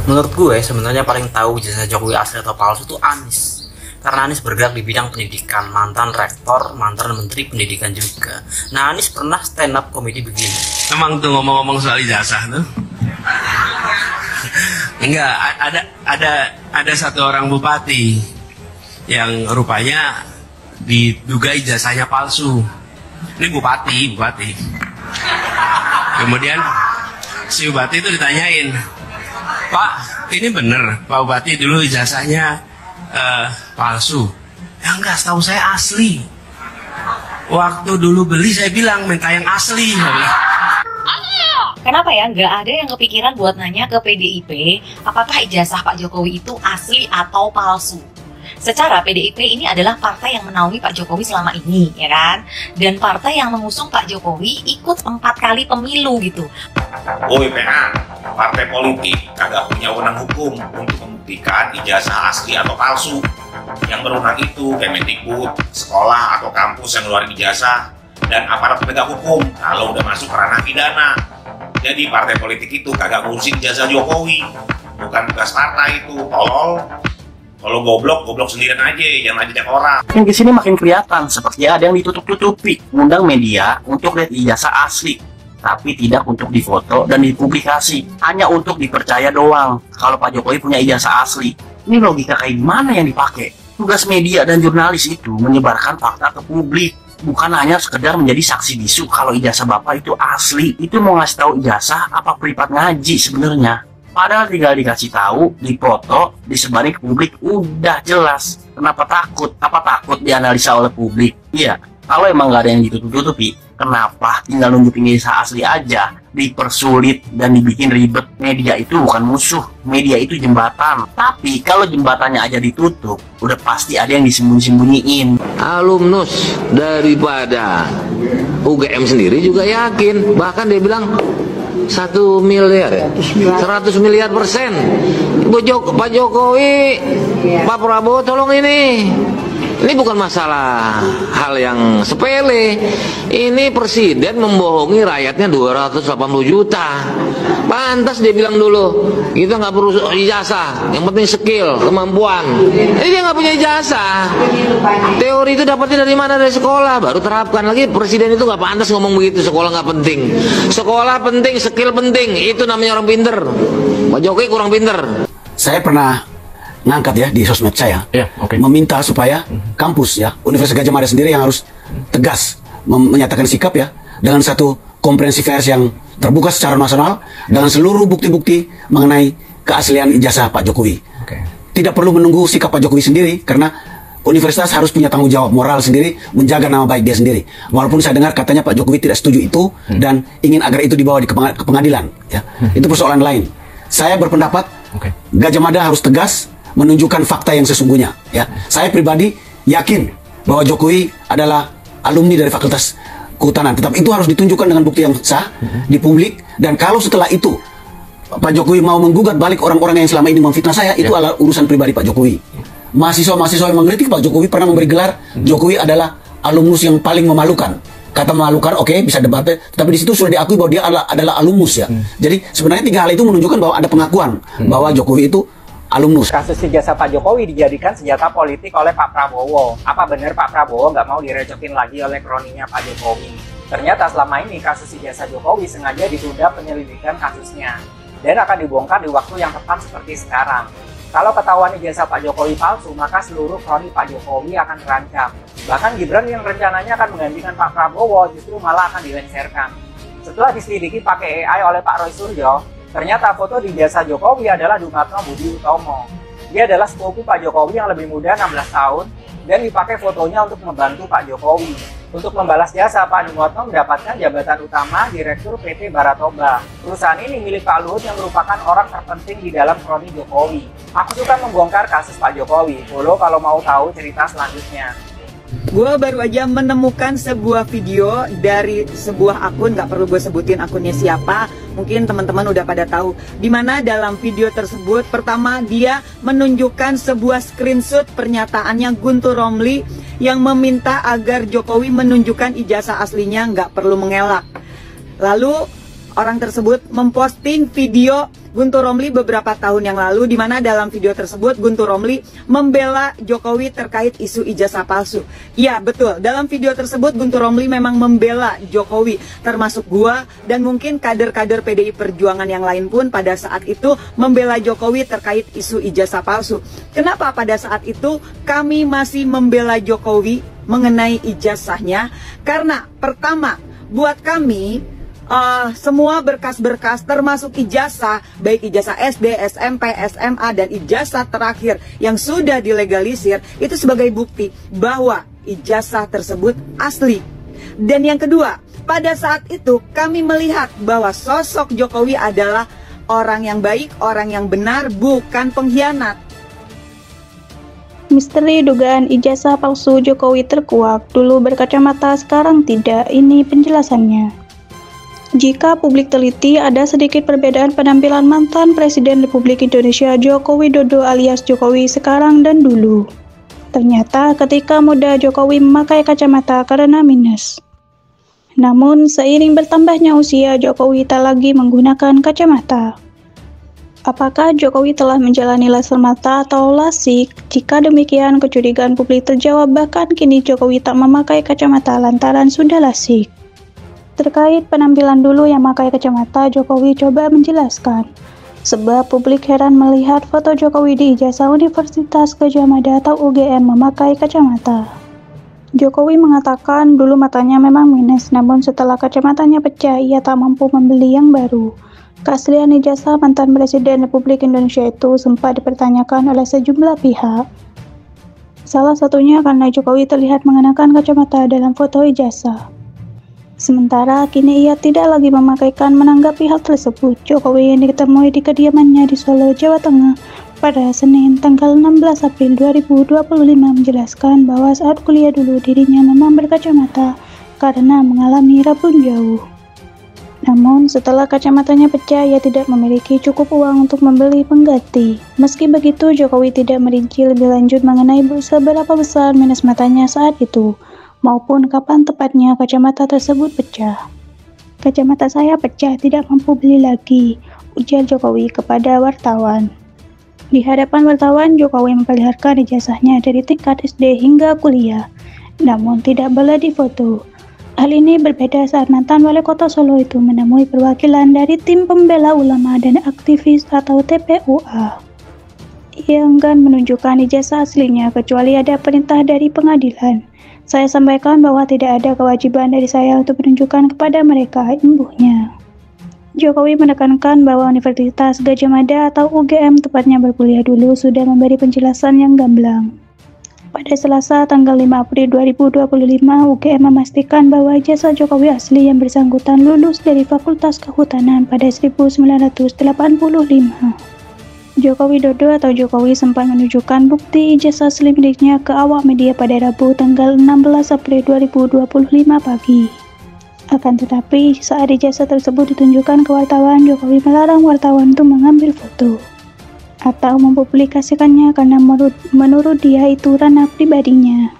Menurut gue sebenarnya paling tahu ijazah Jokowi asli atau palsu itu Anies. Karena Anies bergerak di bidang pendidikan, mantan rektor, mantan menteri pendidikan juga. Nah, Anies pernah stand up komedi begini. Emang tuh ngomong-ngomong soal ijazah tuh. Enggak, ada satu orang bupati yang rupanya diduga ijazahnya palsu. Ini bupati. Kemudian si bupati itu ditanyain, "Pak, ini bener Pak Bupati dulu ijazahnya palsu?" "Ya enggak, setahu saya asli. Waktu dulu beli saya bilang minta yang asli." Kenapa ya nggak ada yang kepikiran buat nanya ke PDIP apakah ijazah Pak Jokowi itu asli atau palsu? Secara PDIP ini adalah partai yang menaungi Pak Jokowi selama ini, ya kan? Dan partai yang mengusung Pak Jokowi ikut 4 kali pemilu gitu. PA, partai politik kagak punya wewenang hukum untuk membuktikan ijazah asli atau palsu. Yang berwenang itu Kemendikbud, sekolah atau kampus yang ngeluarin ijazah, dan aparat penegak hukum kalau udah masuk ranah pidana. Jadi partai politik itu kagak ngurusin ijazah Jokowi, bukan tugas partai itu, tolol. Kalau goblok sendirian aja, jangan ajak orang. Yang kesini makin kelihatan seperti ada yang ditutup-tutupi, mengundang media untuk lihat ijazah asli, tapi tidak untuk difoto dan dipublikasi, hanya untuk dipercaya doang. Kalau Pak Jokowi punya ijazah asli, ini logika kayak gimana yang dipakai? Tugas media dan jurnalis itu menyebarkan fakta ke publik, bukan hanya sekedar menjadi saksi bisu kalau ijazah Bapak itu asli. Itu mau ngasih tahu ijazah apa privat ngaji sebenarnya. Padahal tinggal dikasih tahu, dipoto, disebarin ke publik, udah jelas. Kenapa takut? Apa takut dianalisa oleh publik? Iya, kalau emang nggak ada yang ditutup-tutupi, kenapa tinggal nunjukin ijazah asli aja, dipersulit dan dibikin ribet? Media itu bukan musuh, media itu jembatan. Tapi kalau jembatannya aja ditutup, udah pasti ada yang disembunyi-sembunyiin. Alumnus daripada UGM sendiri juga yakin, bahkan dia bilang 1 miliar ya, 100 miliar persen. Pak Jokowi, Pak Prabowo tolong ini bukan masalah hal yang sepele. Ini presiden membohongi rakyatnya 280 juta. Pantas dia bilang dulu, kita nggak perlu ijazah, yang penting skill, kemampuan. Ini dia nggak punya ijazah. Teori itu dapatnya dari mana? Dari sekolah, baru terapkan lagi. Presiden itu nggak pantas ngomong begitu, sekolah nggak penting. Sekolah penting, skill penting, itu namanya orang pinter. Pak Jokowi kurang pinter. Saya pernah ngangkat ya di sosmed saya, meminta supaya kampus ya, Universitas Gadjah Mada sendiri yang harus tegas menyatakan sikap ya, dengan satu komprehensi pers yang terbuka secara nasional dengan seluruh bukti-bukti mengenai keaslian ijazah Pak Jokowi. Tidak perlu menunggu sikap Pak Jokowi sendiri, karena universitas harus punya tanggung jawab moral sendiri menjaga nama baik dia sendiri. Walaupun saya dengar katanya Pak Jokowi tidak setuju itu dan ingin agar itu dibawa ke pengadilan ya. Itu persoalan lain. Saya berpendapat Gadjah Mada harus tegas menunjukkan fakta yang sesungguhnya ya. Saya pribadi yakin bahwa Jokowi adalah alumni dari Fakultas Kehutanan, tetapi itu harus ditunjukkan dengan bukti yang sah di publik. Dan kalau setelah itu Pak Jokowi mau menggugat balik orang-orang yang selama ini memfitnah saya, itu adalah urusan pribadi Pak Jokowi. Mahasiswa-mahasiswa yang mengkritik Pak Jokowi pernah memberi gelar Jokowi adalah alumnus yang paling memalukan. Kata memalukan, oke, bisa debat, tapi di situ sudah diakui bahwa dia adalah alumnus ya. Jadi sebenarnya 3 hal itu menunjukkan bahwa ada pengakuan bahwa Jokowi itu alumnus. Kasus ijazah Pak Jokowi dijadikan senjata politik oleh Pak Prabowo. Apa benar Pak Prabowo nggak mau direcokin lagi oleh kroninya Pak Jokowi? Ternyata selama ini kasus ijazah Jokowi sengaja ditunda penyelidikan kasusnya dan akan dibongkar di waktu yang tepat seperti sekarang. Kalau ketahuan ijazah Pak Jokowi palsu, maka seluruh kroni Pak Jokowi akan terancam. Bahkan Gibran yang rencananya akan menggantikan Pak Prabowo justru malah akan dilengsarkan. Setelah diselidiki pakai AI oleh Pak Roy Suryo, ternyata foto di ijazah Jokowi adalah Dumatno Budi Utomo. Dia adalah sepupu Pak Jokowi yang lebih muda 16 tahun dan dipakai fotonya untuk membantu Pak Jokowi. Untuk membalas jasa, Pak Dumatno mendapatkan jabatan utama Direktur PT Baratoba. Perusahaan ini milik Pak Luhut yang merupakan orang terpenting di dalam kroni Jokowi. Aku suka membongkar kasus Pak Jokowi. Follow kalau mau tahu cerita selanjutnya. Gue baru aja menemukan sebuah video dari sebuah akun, gak perlu gue sebutin akunnya siapa, mungkin teman-teman udah pada tahu. Dimana dalam video tersebut, pertama dia menunjukkan sebuah screenshot pernyataannya Guntur Romli yang meminta agar Jokowi menunjukkan ijazah aslinya, gak perlu mengelak. Lalu orang tersebut memposting video Guntur Romli beberapa tahun yang lalu, di mana dalam video tersebut Guntur Romli membela Jokowi terkait isu ijazah palsu. Ya betul, dalam video tersebut Guntur Romli memang membela Jokowi, termasuk gua dan mungkin kader-kader PDI Perjuangan yang lain pun pada saat itu membela Jokowi terkait isu ijazah palsu. Kenapa pada saat itu kami masih membela Jokowi mengenai ijazahnya? Karena pertama, buat kami semua berkas-berkas termasuk ijazah, baik ijazah SD, SMP, SMA, dan ijazah terakhir yang sudah dilegalisir, itu sebagai bukti bahwa ijazah tersebut asli. Dan yang kedua, pada saat itu kami melihat bahwa sosok Jokowi adalah orang yang baik, orang yang benar, bukan pengkhianat. Misteri dugaan ijazah palsu Jokowi terkuak, dulu berkacamata, sekarang tidak. Ini penjelasannya. Jika publik teliti, ada sedikit perbedaan penampilan mantan Presiden Republik Indonesia Joko Widodo alias Jokowi sekarang dan dulu. Ternyata ketika muda Jokowi memakai kacamata karena minus. Namun seiring bertambahnya usia, Jokowi tak lagi menggunakan kacamata. Apakah Jokowi telah menjalani laser mata atau lasik? Jika demikian, kecurigaan publik terjawab, bahkan kini Jokowi tak memakai kacamata lantaran sudah lasik. Terkait penampilan dulu yang memakai kacamata, Jokowi coba menjelaskan. Sebab publik heran melihat foto Jokowi di ijazah Universitas Gadjah Mada atau UGM memakai kacamata. Jokowi mengatakan dulu matanya memang minus, namun setelah kacamatanya pecah, ia tak mampu membeli yang baru. Keaslian ijazah mantan Presiden Republik Indonesia itu sempat dipertanyakan oleh sejumlah pihak. Salah satunya karena Jokowi terlihat mengenakan kacamata dalam foto ijazah. Sementara kini ia tidak lagi memakaikan. Menanggapi hal tersebut, Jokowi yang ditemui di kediamannya di Solo, Jawa Tengah pada Senin tanggal 16 April 2025 menjelaskan bahwa saat kuliah dulu dirinya memang berkacamata karena mengalami rabun jauh. Namun setelah kacamatanya pecah, ia tidak memiliki cukup uang untuk membeli pengganti. Meski begitu, Jokowi tidak merinci lebih lanjut mengenai seberapa besar minus matanya saat itu, maupun kapan tepatnya kacamata tersebut pecah. Kacamata saya pecah, tidak mampu beli lagi, ujar Jokowi kepada wartawan. Di hadapan wartawan, Jokowi memperlihatkan ijazahnya dari tingkat SD hingga kuliah, namun tidak boleh difoto. Hal ini berbeda saat mantan wali kota Solo itu menemui perwakilan dari tim pembela ulama dan aktivis atau TPUA. Ia enggan menunjukkan ijazah aslinya kecuali ada perintah dari pengadilan. Saya sampaikan bahwa tidak ada kewajiban dari saya untuk menunjukkan kepada mereka, imbuhnya. Jokowi menekankan bahwa Universitas Gadjah Mada atau UGM tepatnya berkuliah dulu sudah memberi penjelasan yang gamblang. Pada Selasa tanggal 5 April 2025, UGM memastikan bahwa ijazah Jokowi asli yang bersangkutan lulus dari Fakultas Kehutanan pada 1985. Joko Widodo atau Jokowi sempat menunjukkan bukti ijazah asli miliknya ke awak media pada Rabu tanggal 16 April 2025 pagi. Akan tetapi, saat ijazah tersebut ditunjukkan ke wartawan, Jokowi melarang wartawan untuk mengambil foto atau mempublikasikannya karena menurut dia itu ranah pribadinya.